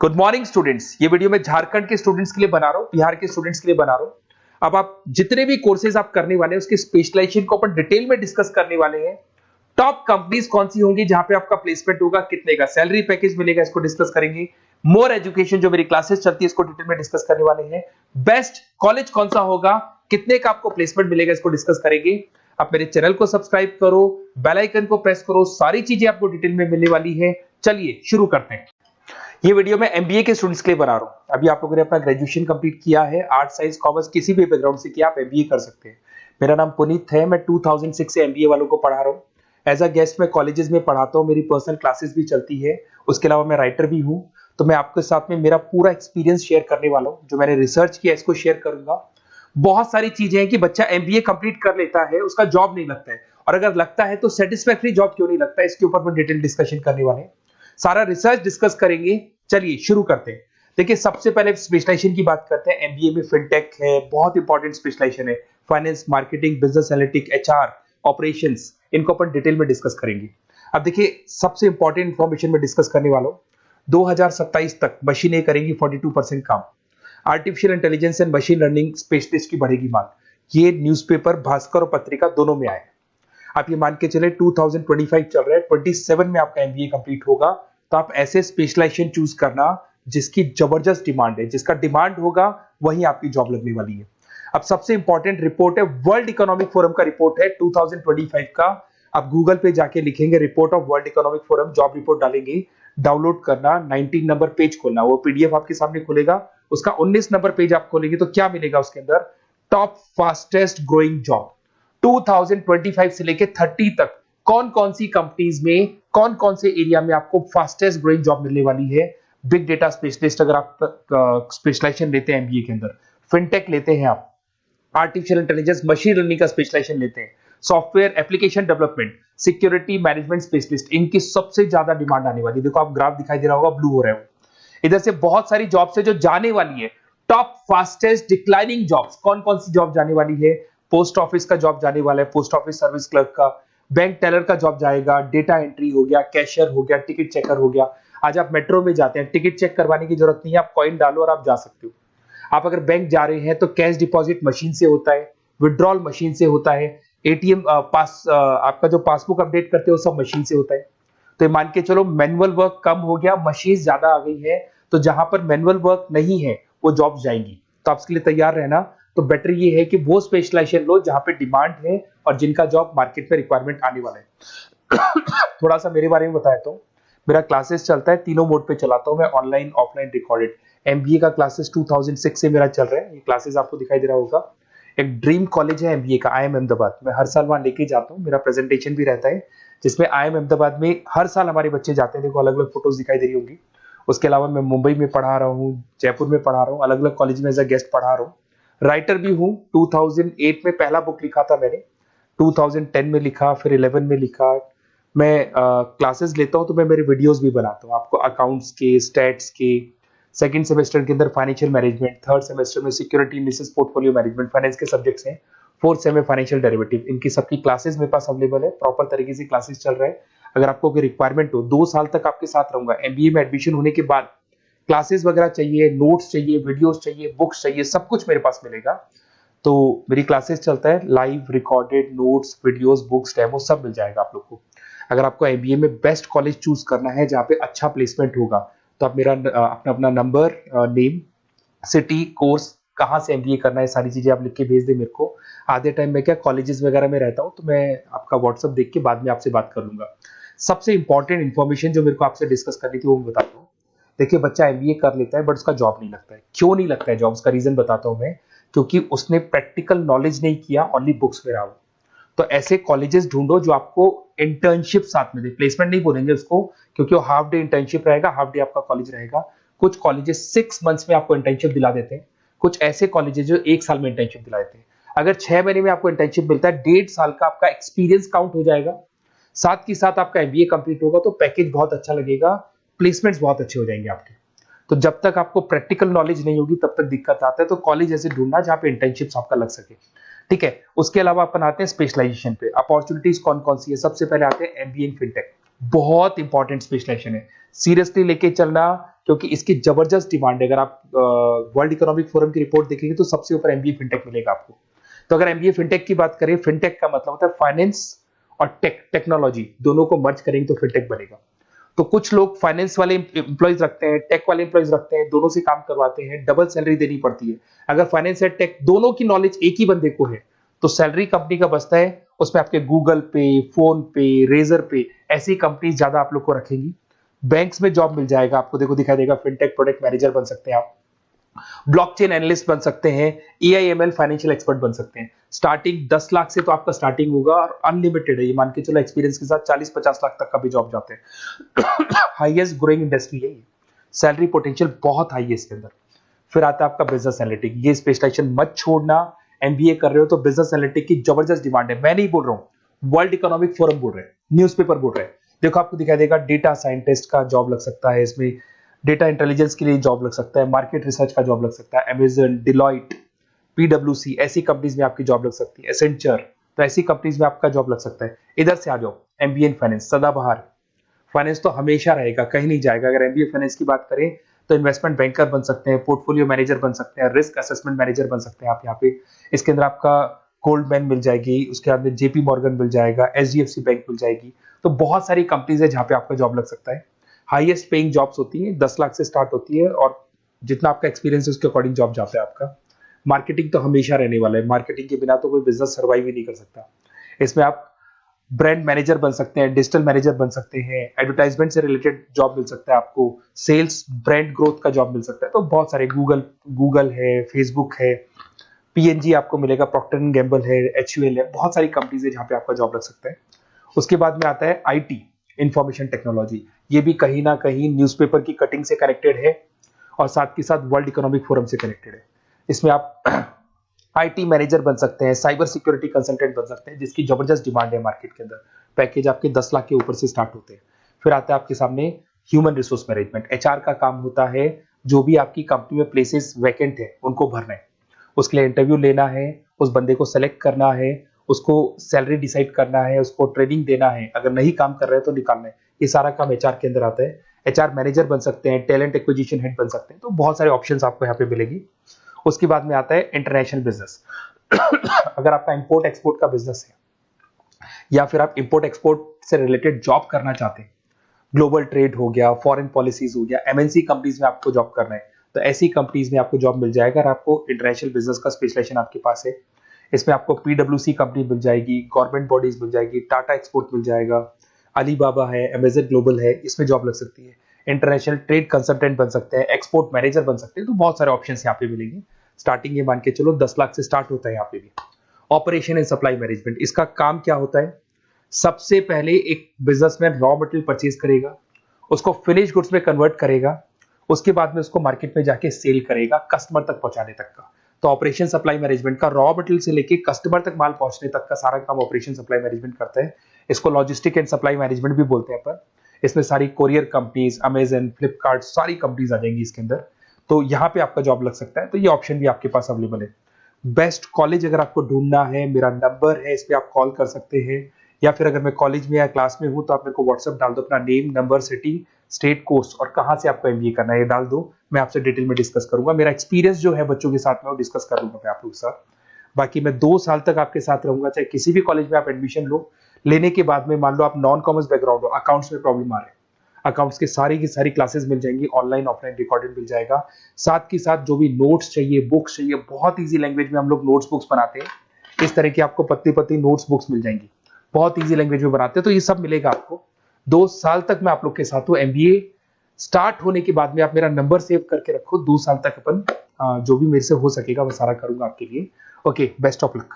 Good morning students. ये video मैं झारखंड के स्टूडेंट्स के लिए बना रहा हूँ, बिहार के स्टूडेंट्स के लिए बना रहा हूँ। अब आप जितने भी कोर्सेज आप करने वाले हैं उसके स्पेशलाइजेशन को अपन डिटेल में डिस्कस करने वाले हैं। टॉप कंपनीज कौन सी होंगी जहां पे आपका प्लेसमेंट होगा, कितने का सैलरी पैकेज मिलेगा, इसको डिस्कस करेंगे। मोर एजुकेशन जो मेरी क्लासेस चलती है इसको डिटेल में डिस्कस करने वाले हैं। बेस्ट कॉलेज कौन सा होगा, कितने का आपको प्लेसमेंट मिलेगा, इसको डिस्कस करेंगे। आप मेरे चैनल को सब्सक्राइब करो, बेल आइकन को प्रेस करो, सारी चीजें आपको डिटेल में मिलने वाली है। चलिए शुरू करते हैं। ये वीडियो मैं एमबीए के स्टूडेंट्स के लिए बना रहा हूं। अभी आप लोगों ने अपना ग्रेजुएशन कंप्लीट किया है, आर्ट साइंस कॉमर्स किसी भी बैकग्राउंड से किया, आप एमबीए कर सकते हैं। मेरा नाम पुनीत है, मैं 2006 से एमबीए वालों को पढ़ा रहा हूं। एज अ गेस्ट मैं कॉलेजेस में पढ़ाता हूं, मेरी पर्सनल क्लासेस भी चलती है। उसके अलावा मैं राइटर भी हूं। तो मैं आपके साथ में मेरा पूरा एक्सपीरियंस शेयर करने वाला हूं, जो मैंने रिसर्च किया इसको शेयर करूंगा। बहुत सारी चीजें हैं कि बच्चा एमबीए कंप्लीट कर लेता है, उसका जॉब नहीं लगता है, और अगर लगता है तो सेटिस्फैक्टरी जॉब क्यों नहीं लगता है, इसके ऊपर मैं डिटेल डिस्कशन करने वाले हैं। सारा रिसर्च डिस्कस करेंगे। चलिए शुरू करते हैं। देखिए, सबसे पहले स्पेशलाइजेशन की बात करते हैं। एमबीए में फिनटेक है, बहुत इंपॉर्टेंट स्पेशलाइजेशन है। Finance, marketing, business analytic, HR, operations, इनको अपन डिटेल में डिस्कस करेंगे। अब देखिए, सबसे इंपॉर्टेंट इंफॉर्मेशन में डिस्कस करने वाला हूं। 2027 तक मशीनें करेंगी 42% काम। Artificial intelligence and machine learning specialist की बढ़ेगी मांग। ये न्यूज़पेपर, भास्कर और पत्रिका दोनों में आए। आप ये मान के चले 2025 चल रहा है, 27 में आपका एमबीए कंप्लीट होगा। तो आप ऐसे स्पेशलाइजेशन चूज करना जिसकी जबरदस्त डिमांड है, जिसका डिमांड होगा वहीं आपकी जॉब लगने वाली है। अब सबसे इंपॉर्टेंट रिपोर्ट है, वर्ल्ड इकोनॉमिक फोरम का रिपोर्ट है 2025 का। आप गूगल पे जाके लिखेंगे report of world economic forum, job report डालेंगे, डाउनलोड करना, 19 नंबर पेज खोलना, वो पीडीएफ आपके सामने खुलेगा। उसका 19 नंबर पेज आप खोलेंगे तो क्या मिलेगा उसके अंदर, टॉप फास्टेस्ट ग्रोइंग जॉब 2025 से लेके 30 तक कौन कौन सी कंपनीज में, कौन कौन से एरिया में आपको फास्टेस्ट ग्रोइंग जॉब मिलने वाली है। बिग डेटा स्पेशलिस्ट अगर आप स्पेशलाइजेशन लेते हैं एमबीए के अंदर, फिनटेक लेते हैं आप, आर्टिफिशियल इंटेलिजेंस मशीन लर्निंग का स्पेशलाइजेशन लेते हैं, software application development, security management specialist, इनकी सबसे ज्यादा डिमांड आने वाली है। देखो आप ग्राफ दिखाई दे रहा होगा, ब्लू हो रहा है। इधर से बहुत सारी जॉब्स है जो जाने वाली है। टॉप फास्टेस्ट डिक्लाइनिंग जॉब्स, कौन कौन सी जॉब जाने वाली है। पोस्ट ऑफिस का जॉब जाने वाला है, पोस्ट ऑफिस सर्विस क्लर्क का, बैंक टेलर का जॉब जाएगा, डेटा एंट्री हो गया, कैशियर हो गया, टिकट चेकर हो गया। आज आप मेट्रो में जाते हैं, टिकट चेक करवाने की जरूरत नहीं है, आप कॉइन डालो और आप जा सकते हो। आप अगर बैंक जा रहे हैं तो कैश डिपॉजिट मशीन से होता है, विड्रॉल मशीन से होता है, एटीएम आपका जो पासबुक अपडेट करते हो सब मशीन से होता है। तो ये मान के चलो मैनुअल वर्क कम हो गया, मशीन ज्यादा आ गई है। तो जहां पर मैनुअल वर्क नहीं है वो जॉब जाएंगी, तो आप इसके लिए तैयार रहना। तो बेटर ये है कि वो स्पेशलाइजेशन लो जहां पे डिमांड है और जिनका जॉब मार्केट में रिक्वायरमेंट आने वाला है। थोड़ा सा मेरे बारे में बताया तो मेरा क्लासेस चलता है, तीनों मोड पे चलाता हूं मैं, ऑनलाइन, ऑफलाइन, रिकॉर्डेड। एमबीए का क्लासेस 2006 से मेरा चल रहा है। ये क्लासेस आपको दिखाई दे रहा होगा। एक ड्रीम कॉलेज है एमबीए का, IIM अहमदाबाद। मैं हर साल वहां लेके जाता हूँ, मेरा प्रेजेंटेशन भी रहता है जिसमें IIM अहमदाबाद में हर साल हमारे बच्चे जाते हैं। देखो अलग अलग फोटोज दिखाई दे रही होंगी। उसके अलावा मैं मुंबई में पढ़ा रहा हूँ, जयपुर में पढ़ा रहा हूँ, अलग अलग कॉलेज में एज अ गेस्ट पढ़ा रहा हूँ। राइटर भी हूँ। 2008 में पहला बुक लिखा था मैंने, 2010 में लिखा, फिर 11 में लिखा। मैं क्लासेस लेता हूँ तो मैं मेरे वीडियोस भी बनाता हूँ आपको, अकाउंट्स के, स्टैट्स के। सेकंड सेमेस्टर के अंदर फाइनेंशियल मैनेजमेंट, थर्ड सेमेस्टर में security analysis, portfolio management, finance के सब्जेक्ट्स हैं। फोर्थ सेम में फाइनेंशियल डेरिवेटिव, इनकी सबकी क्लासेस मेरे पास अवेलेबल है, प्रॉपर तरीके से क्लासेस चल रहा है। अगर आपको कोई रिक्वायरमेंट हो, 2 साल तक आपके साथ रहूंगा। एमबीए में एडमिशन होने के बाद क्लासेस वगैरह चाहिए, नोट्स चाहिए, वीडियोस चाहिए, बुक्स चाहिए, सब कुछ मेरे पास मिलेगा। तो मेरी क्लासेस चलता है, live, recorded, notes, videos, books, demo सब मिल जाएगा आप लोग को। अगर आपको एमबीए में बेस्ट कॉलेज चूज करना है जहाँ पे अच्छा प्लेसमेंट होगा, तो आप मेरा अपना नंबर, नेम, सिटी, कोर्स, कहाँ से एमबीए करना है, सारी चीजें आप लिख के भेज दे मेरे को। आधे टाइम में क्या कॉलेजेस वगैरह में रहता हूँ, तो मैं आपका व्हाट्सअप देख के बाद में आपसे बात कर लूंगा। सबसे इंपॉर्टेंट इन्फॉर्मेशन जो मेरे को आपसे डिस्कस करनी थी वो मैं बताता हूँ। देखिए, बच्चा एमबीए कर लेता है बट उसका जॉब नहीं लगता है। क्यों नहीं लगता है जॉब, उसका रीजन बताता हूं मैं। क्योंकि उसने प्रैक्टिकल नॉलेज नहीं किया, ओनली बुक्स में रहा हो। तो ऐसे कॉलेजेस ढूंढो जो आपको इंटर्नशिप साथ में दे। प्लेसमेंट नहीं बोलेंगे उसको, क्योंकि वो हाफ डे इंटर्नशिप रहेगा, हाफ डे आपका कॉलेज रहेगा। कुछ कॉलेजेस 6 मंथ्स में आपको इंटर्नशिप दिला देते हैं, कुछ ऐसे कॉलेजेस जो 1 साल में इंटर्नशिप दिला देते हैं। अगर 6 महीने में आपको इंटर्नशिप मिलता है, 1.5 साल का आपका एक्सपीरियंस काउंट हो जाएगा। साथ के साथ आपका एमबीए कंप्लीट होगा तो पैकेज बहुत अच्छा लगेगा, प्लेसमेंट्स बहुत अच्छे हो जाएंगे आपके। तो जब तक आपको प्रैक्टिकल नॉलेज नहीं होगी तब तक दिक्कत आता है। तो कॉलेज ऐसे ढूंढना जहां पे इंटर्नशिप्स आपका लग सके, ठीक है। उसके अलावा अपन आते हैं स्पेशलाइजेशन पे। अपॉर्चुनिटीज कौन कौन सी है, सबसे पहले आते हैं एमबीए इन फिनटेक। बहुत इंपॉर्टेंट स्पेशलाइजेशन है, सीरियसली लेके चलना, क्योंकि इसकी जबरदस्त डिमांड है। अगर आप वर्ल्ड इकोनॉमिक फोरम की रिपोर्ट देखेंगे तो सबसे ऊपर एमबीए फिनटेक मिलेगा आपको। तो अगर एमबीए फिनटेक की बात करें, फिनटेक का मतलब होता है फाइनेंस और टेक्नोलॉजी, दोनों को मर्ज करेंगे तो फिनटेक बनेगा। तो कुछ लोग फाइनेंस वाले एम्प्लॉइज रखते हैं, टेक वाले एम्प्लॉइज रखते हैं, दोनों से काम करवाते हैं, डबल सैलरी देनी पड़ती है। अगर फाइनेंस या टेक दोनों की नॉलेज एक ही बंदे को है तो सैलरी कंपनी का बचता है, उसमें आपके गूगल पे, फोन पे, रेजर पे, ऐसी कंपनी ज्यादा आप लोग को रखेंगी। बैंक्स में जॉब मिल जाएगा आपको, देखो दिखाई देगा, फिनटेक प्रोडक्ट मैनेजर बन सकते हैं आप, ब्लॉकचेन एनालिस्ट बन सकते हैं, एआईएमएल फाइनेंशियल एक्सपर्ट बन सकते हैं। स्टार्टिंग 10 लाख से तो आपका स्टार्टिंग होगा और अनलिमिटेड है, ये मान के चलो एक्सपीरियंस के साथ 40-50 लाख तक का भी जॉब जाते हैं। हाईएस्ट ग्रोइंग इंडस्ट्री है ये, सैलरी पोटेंशियल बहुत हाई है इसके अंदर। फिर आता है आपका बिजनेस एनालिटिक, ये स्पेशलाइजेशन मत छोड़ना। एमबीए कर रहे हो तो बिजनेस एनालिटिक की जबरदस्त डिमांड है। मैं नहीं बोल रहा हूं, वर्ल्ड इकोनॉमिक फोरम बोल रहे हैं, न्यूज़पेपर बोल रहे हैं। देखो आपको दिखाई देगा, डेटा साइंटिस्ट का जॉब लग सकता है इसमें, डेटा इंटेलिजेंस के लिए जॉब लग सकता है, मार्केट रिसर्च का जॉब लग सकता है, अमेजन, डिलॉइट, पीडब्ल्यूसी, ऐसी कंपनीज में आपकी जॉब लग सकती है, एसेंचर, तो ऐसी कंपनीज में आपका जॉब लग सकता है। इधर से आ जाओ, एमबीए इन फाइनेंस सदाबहार, फाइनेंस तो हमेशा रहेगा, कहीं नहीं जाएगा। अगर एमबीए फाइनेंस की बात करें तो इन्वेस्टमेंट बैंकर बन सकते हैं, पोर्टफोलियो मैनेजर बन सकते हैं, रिस्क असेसमेंट मैनेजर बन सकते हैं आप यहाँ पे। इसके अंदर आपका गोल्डमैन मिल जाएगी, उसके बाद में जेपी मॉर्गन मिल जाएगा, एचडीएफसी बैंक मिल जाएगी। तो बहुत सारी कंपनीज है जहाँ पे आपका जॉब लग सकता है। हाईएस्ट पेइंग जॉब्स होती है, 10 लाख से स्टार्ट होती है, और जितना आपका एक्सपीरियंस है उसके अकॉर्डिंग जॉब जाता है आपका। मार्केटिंग तो हमेशा रहने वाला है, मार्केटिंग के बिना तो कोई बिजनेस सर्वाइव ही नहीं कर सकता। इसमें आप ब्रांड मैनेजर बन सकते हैं, डिजिटल मैनेजर बन सकते हैं, एडवर्टाइजमेंट से रिलेटेड जॉब मिल सकता है आपको, सेल्स ब्रांड ग्रोथ का जॉब मिल सकता है। तो बहुत सारे, गूगल है, फेसबुक है, पीएनजी आपको मिलेगा, प्रॉक्टर एंड गैम्बल है, एचयूएल है, बहुत सारी कंपनीज है जहां पे आपका जॉब लग सकता है। उसके बाद में आता है आईटी, इंफॉर्मेशन टेक्नोलॉजी, ये भी कहीं ना कहीं न्यूज़पेपर की कटिंग से कनेक्टेड है और साथ के साथ वर्ल्ड इकोनॉमिक फोरम से कनेक्टेड है। इसमें आप आईटी मैनेजर बन सकते हैं, साइबर सिक्योरिटी कंसल्टेंट बन सकते हैं, जिसकी जबरदस्त डिमांड है मार्केट के अंदर। पैकेज आपके 10 लाख के ऊपर से स्टार्ट होते हैं। फिर आता है आपके सामने ह्यूमन रिसोर्स मैनेजमेंट, एचआर का काम होता है, जो भी आपकी कंपनी में प्लेसेस वैकेंट है उनको भरना है, उसके लिए इंटरव्यू लेना है, उस बंदे को सेलेक्ट करना है, उसको सैलरी डिसाइड करना है, उसको ट्रेनिंग देना है, अगर नहीं काम कर रहे हैं तो निकालना है। ये सारा काम एचआर के अंदर आता है। एचआर मैनेजर बन सकते हैं, टैलेंट एक्विजिशन हेड बन सकते हैं, तो बहुत सारे ऑप्शंस आपको यहाँ पे मिलेगी। उसके बाद में आता है इंटरनेशनल बिजनेस। अगर आपका इंपोर्ट एक्सपोर्ट का बिजनेस है या फिर आप इंपोर्ट एक्सपोर्ट से रिलेटेड जॉब करना चाहते हैं, ग्लोबल ट्रेड हो गया, फॉरेन पॉलिसीज हो गया, एमएनसी कंपनीज में आपको जॉब करना है, तो ऐसी कंपनीज में आपको जॉब मिल जाएगा। अगर आपको इंटरनेशनल बिजनेस का स्पेशलाइजेशन आपके पास है, इसमें आपको पीडब्ल्यूसी कंपनी मिल जाएगी, गवर्नमेंट बॉडीज मिल जाएगी, टाटा एक्सपोर्ट मिल जाएगा, अलीबाबा है, अमेजन ग्लोबल है, इसमें जॉब लग सकती है। इंटरनेशनल ट्रेड कंसल्टेंट बन सकते हैं, एक्सपोर्ट मैनेजर बन सकते हैं, तो बहुत सारे ऑप्शन यहाँ पे मिलेंगे। स्टार्टिंग ये मान के चलो 10 लाख से स्टार्ट होता है यहाँ पे भी। ऑपरेशन एंड सप्लाई मैनेजमेंट, इसका काम क्या होता है? सबसे पहले एक बिजनेसमैन रॉ मटेरियल परचेज करेगा, उसको फिनिश गुड्स में कन्वर्ट करेगा, उसके बाद में उसको मार्केट में जाके सेल करेगा कस्टमर तक पहुंचाने तक का। तो ऑपरेशन सप्लाई मैनेजमेंट का रॉ मटेरियल से लेके कस्टमर तक माल पहुंचने तक का सारा काम ऑपरेशन सप्लाई मैनेजमेंट करता है। इसको लॉजिस्टिक एंड सप्लाई मैनेजमेंट भी बोलते हैं अपन। इसमें सारी कोरियर कंपनीज, अमेजन, फ्लिपकार्ट, सारी कंपनीज आ जाएंगी इसके अंदर। तो यहाँ पे आपका जॉब लग सकता है, तो ये ऑप्शन भी आपके पास अवेलेबल है। बेस्ट कॉलेज अगर आपको ढूंढना है, मेरा नंबर है, इस पे आप कॉल कर सकते हैं, या फिर अगर मैं कॉलेज में या क्लास में हूं तो आप मेरे को व्हाट्सएप डाल दो, अपना name, number, city, state, course और कहां से आपको एमबीए करना है ये डाल दो। मैं आपसे डिटेल में डिस्कस करूंगा, मेरा एक्सपीरियंस जो है बच्चों के साथ में वो डिस्कस कर लूंगा मैं आप लोगों के साथ। बाकी मैं 2 साल तक आपके साथ रहूंगा, चाहे किसी भी कॉलेज में आप एडमिशन लो। लेने के बाद में मान लो आप नॉन कॉमर्स बैकग्राउंड हो, अकाउंट्स में प्रॉब्लम आ रहा है, अकाउंट्स की सारी क्लासेस मिल जाएंगी, ऑनलाइन ऑफलाइन रिकॉर्डेड मिल जाएगा। साथ के साथ जो भी नोट्स चाहिए, बुक्स चाहिए, बहुत ईजी लैंग्वेज में हम लोग नोट्स बुक्स बनाते हैं। इस तरह की आपको पतली पतली नोट्स बुक्स मिल जाएंगी, बहुत ईजी लैंग्वेज में बनाते हैं। तो ये सब मिलेगा आपको। 2 साल तक मैं आप लोग के साथ हूँ। एमबीए स्टार्ट होने के बाद में आप मेरा नंबर सेव करके रखो, 2 साल तक अपन जो भी मेरे से हो सकेगा वो सारा करूंगा आपके लिए। Okay, best of luck.